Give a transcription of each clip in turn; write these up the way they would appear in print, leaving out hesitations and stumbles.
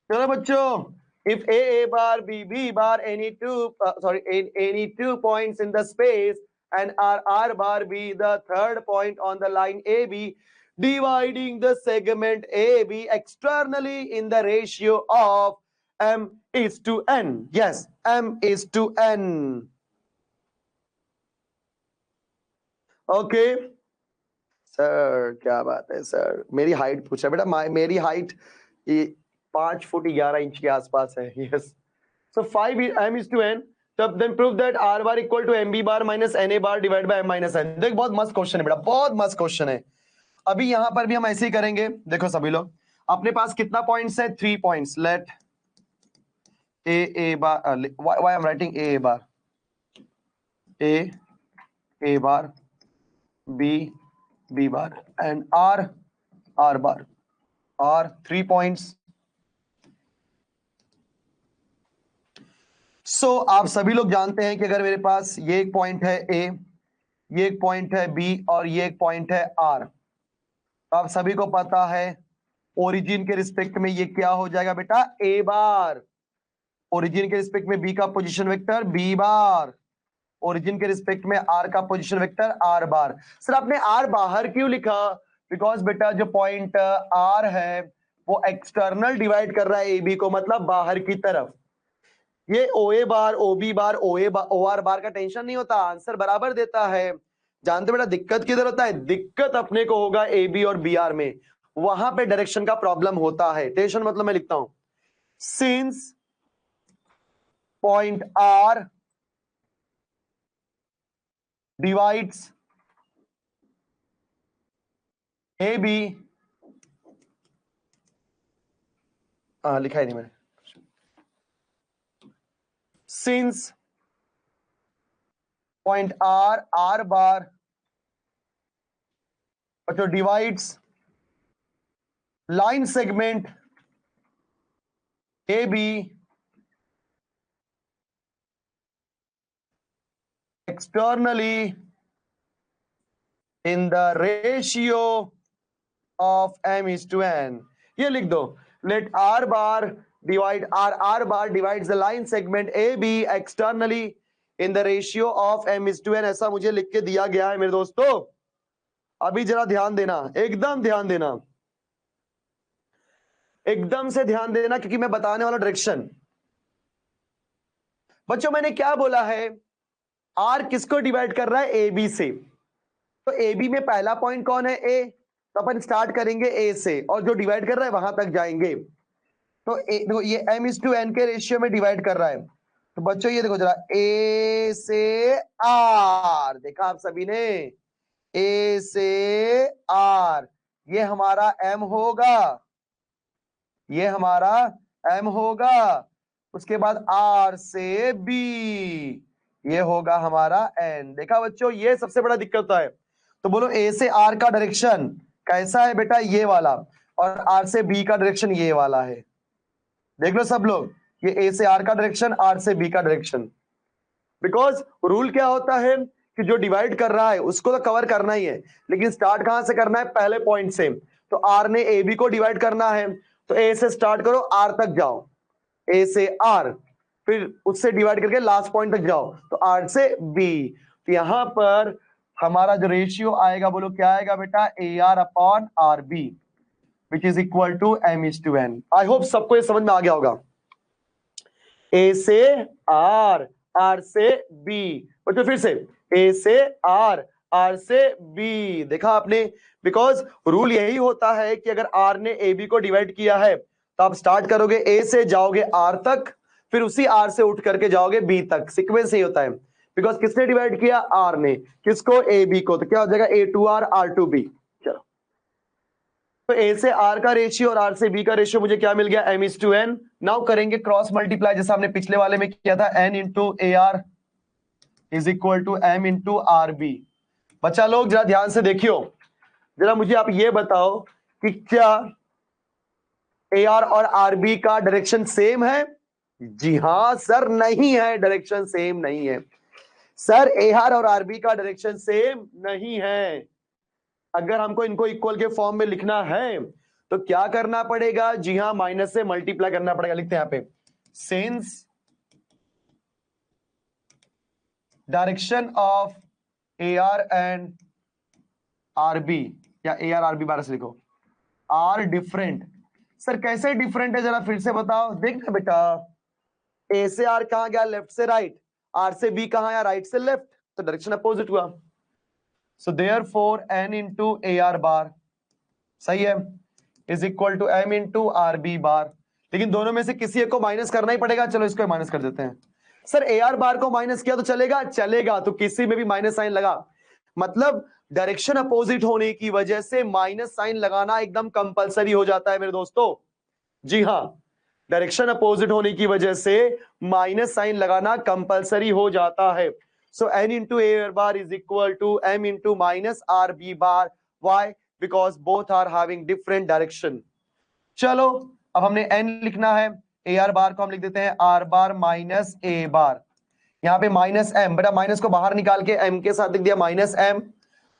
चलो बच्चों, if A bar, B bar, any two points in the space, and R bar be the third point on the line AB, dividing the segment AB externally in the ratio of M is to N. Yes, M is to N. Okay. Sir क्या बात है sir, मेरी height पूछा बेटा, मेरी height 5 foot 11 inch के आसपास है. Yes. So 5 m is to n. तब then prove that r bar equal to mb bar minus na bar divided by m minus n. देख बहुत मस्त क्वेश्चन है बेटा, बहुत मस्त क्वेश्चन है. अभी यहां पर भी हम ऐसे ही करेंगे. देखो सभी लोग, अपने पास कितना पॉइंट्स है? 3 points. Let a bar, why I'm writing a bar, a bar, b bar and r bar are 3 points. सो आप सभी लोग जानते हैं कि अगर मेरे पास ये एक पॉइंट है ए, ये एक पॉइंट है बी और ये एक पॉइंट है आर, तो आप सभी को पता है ओरिजिन के रिस्पेक्ट में ये क्या हो जाएगा बेटा? A bar. ओरिजिन के रिस्पेक्ट में बी का position vector B bar, origin के रिस्पेक्ट में आर का position vector R bar. Sir आपने आर बाहर क्यों लिखा? बिकॉज बेटा जो पॉइंट आर है वो एक्सटर्नल डिवाइड कर रहा है ए बी को, मतलब बाहर की तरफ. ये ओ ए बार, O B bar, O R बार का टेंशन नहीं होता, आंसर बराबर देता है. जानते बेटा दिक्कत किधर होता है? दिक्कत अपने को होगा ए बी और बी आर में, वहां पे डायरेक्शन का प्रॉब्लम होता है. टेंशन मतलब मैं लिखता हूं, since point R divides A B, लिखा ही नहीं मैंने. सिंस पॉइंट आर बार जो divides line segment A B externally in the ratio of m is to n. ये लिख दो, let r bar divide r bar divides the line segment AB externally in the ratio of m is to n. ऐसा मुझे लिख के दिया गया है मेरे दोस्तों. अभी जरा ध्यान देना, एकदम ध्यान देना, एकदम से ध्यान देना, क्योंकि मैं बताने वाला डायरेक्शन. बच्चों मैंने क्या बोला है? r किसको डिवाइड कर रहा है? ए बी से. तो ए बी में पहला पॉइंट कौन है? ए. तो अपन स्टार्ट करेंगे ए से और जो डिवाइड कर रहा है वहां तक जाएंगे. तो देखो ये m is to n के रेशियो में डिवाइड कर रहा है. तो बच्चों ये देखो जरा, a से r, देखा आप सभी ने, a से r, ये हमारा m होगा, ये हमारा m होगा. उसके बाद r से b, ये होगा हमारा n. देखा बच्चों, ये सबसे बड़ा दिक्कत होता है. तो बोलो a से r का डायरेक्शन कैसा है बेटा? ये वाला. और r से b का डायरेक्शन ये वाला है. देख लो सब लोग, ये a से r का डायरेक्शन, r से b का डायरेक्शन. बिकॉज रूल क्या होता है कि जो डिवाइड कर रहा है उसको तो कवर करना ही है, लेकिन स्टार्ट कहां से करना है? पहले पॉइंट से. तो r ने ए बी को डिवाइड करना है, तो a से स्टार्ट करो, r तक जाओ, a से r, फिर उससे डिवाइड करके लास्ट पॉइंट तक जाओ, तो r से b. तो यहां पर हमारा जो रेशियो आएगा, बोलो क्या आएगा बेटा? AR upon RB which is equal to m is to n. I hope सबको ये समझ में आ गया होगा. A से R, R से B. बच्चों फिर से, A से R, R से B. देखा आपने? बिकॉज रूल यही होता है कि अगर R ने AB को डिवाइड किया है तो आप स्टार्ट करोगे A से, जाओगे R तक, फिर उसी R से उठ करके जाओगे B तक. सीक्वेंस यही होता है. बिकॉज किसने डिवाइड किया? R ने. किसको? AB को. तो क्या हो जाएगा? A to R, R to B. चलो, तो A से R का रेशियो और R से B का रेशियो मुझे क्या मिल गया? m is to n. Now करेंगे क्रॉस मल्टीप्लाई, जैसा हमने पिछले वाले में किया था. n into AR is equal to m into RB. बच्चा लोग जरा ध्यान से देखियो, जरा मुझे आप ये बताओ कि क्या AR और RB का डायरेक्शन सेम है? जी हां सर, नहीं है, डायरेक्शन सेम नहीं है. सर AR और RB का डायरेक्शन सेम नहीं है. अगर हमको इनको इक्वल के फॉर्म में लिखना है तो क्या करना पड़ेगा जी हाँ, माइनस से मल्टीप्लाई करना पड़ेगा। लिखते हैं यहां पे since direction of AR and RB, या AR RB बार से लिखो, आर डिफरेंट। सर कैसे डिफरेंट है जरा फिर से बताओ। देखना बेटा, ए से आर कहां गया, लेफ्ट से राइट, आर से बी कहां आया, राइट से लेफ्ट, तो डायरेक्शन अपोजिट हुआ। So therefore n into AR bar, सही है, is equal to m into RB bar. लेकिन दोनों में से किसी एक को माइनस करना ही पड़ेगा, चलो इसको माइनस कर देते हैं। सर AR बार को माइनस किया तो चलेगा, चलेगा, तो किसी में भी माइनस साइन लगा, मतलब डायरेक्शन अपोजिट होने की वजह से माइनस साइन लगाना एकदम कंपलसरी हो जाता है मेरे दोस्तों। जी हाँ, डायरेक्शन अपोजिट होने की वजह से माइनस साइन लगाना कंपलसरी हो जाता है। So n into AR bar is equal to m into minus RB bar. Why? Because both are having different direction. चलो अब हमने n लिखना है, AR बार को हम लिख देते हैं R बार माइनस A बार। यहाँ पे माइनस m, बेटा माइनस को बाहर निकाल के m के साथ लिख दिया माइनस m,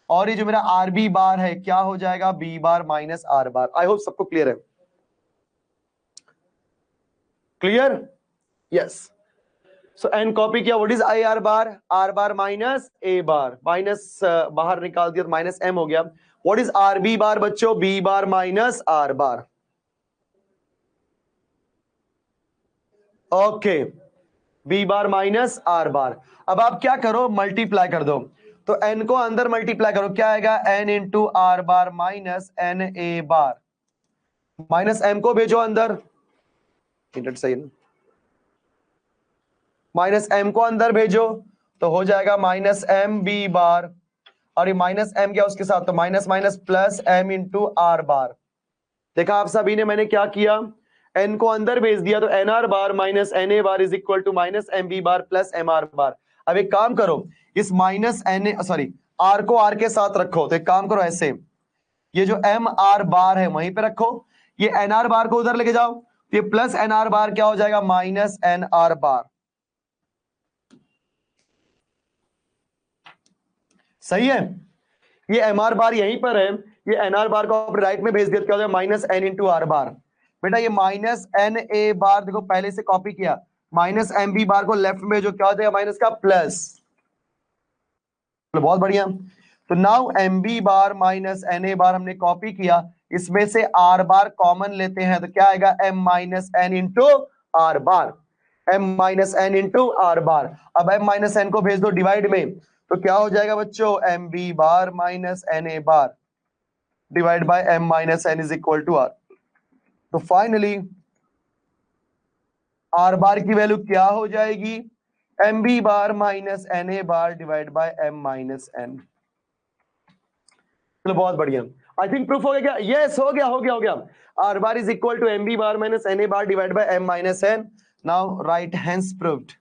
और ये जो मेरा RB बार है क्या हो जाएगा, B bar minus R bar. I hope सबको क्लियर है। क्लियर? यस। सो n कॉपी किया, what is IR bar, R bar minus A bar, minus बाहर निकाल दिया तो माइनस m हो गया। व्हाट इज RB बार बच्चों, B बार माइनस R बार। ओके, B बार माइनस R बार। अब आप क्या करो, मल्टीप्लाई कर दो, तो n को अंदर मल्टीप्लाई करो, क्या आएगा, n इंटू R बार माइनस NA बार, माइनस m को भेजो अंदर, सही ना, माइनस m को अंदर भेजो तो हो जाएगा माइनस MB बार, और ये माइनस m क्या उसके साथ, तो minus minus plus m into R बार। देखा आप सभी ने, मैंने क्या किया, n को अंदर भेज दिया, तो NR bar minus NA bar is equal to minus MB bar plus MR bar. अब एक काम करो, इस माइनस NA सॉरी R को R के साथ रखो, तो एक काम करो ऐसे, ये जो MR बार है वहीं पे रखो, ये NR बार को उधर लेके जाओ, तो ये प्लस NR बार क्या हो जाएगा, माइनस NR बार। सही है, ये MR बार यहीं पर है, ये NR बार को अपने राइट में भेज दिया, क्या हो जाएगा, माइनस N इंटू R बार। बेटा ये माइनस NA बार देखो पहले से कॉपी किया, माइनस MB बार को लेफ्ट में जो क्या हो जाएगा, माइनस का प्लस। बहुत बढ़िया। तो now MB bar minus NA बार हमने कॉपी किया, इसमें से R बार कॉमन लेते हैं, तो क्या आएगा, M minus N into R बार, M minus N into R बार। अब M माइनस N को भेज दो डिवाइड में, तो क्या हो जाएगा बच्चों, MB bar minus NA bar divide by M minus N is equal to R। तो फाइनली R बार की वैल्यू क्या हो जाएगी, MB bar minus NA bar divide by M minus N। चलो बहुत बढ़िया, आई थिंक प्रूफ हो गया क्या, यस हो गया हो गया हो गया। R bar is equal to MB bar minus NA bar divide by M minus N। Now right hands proved.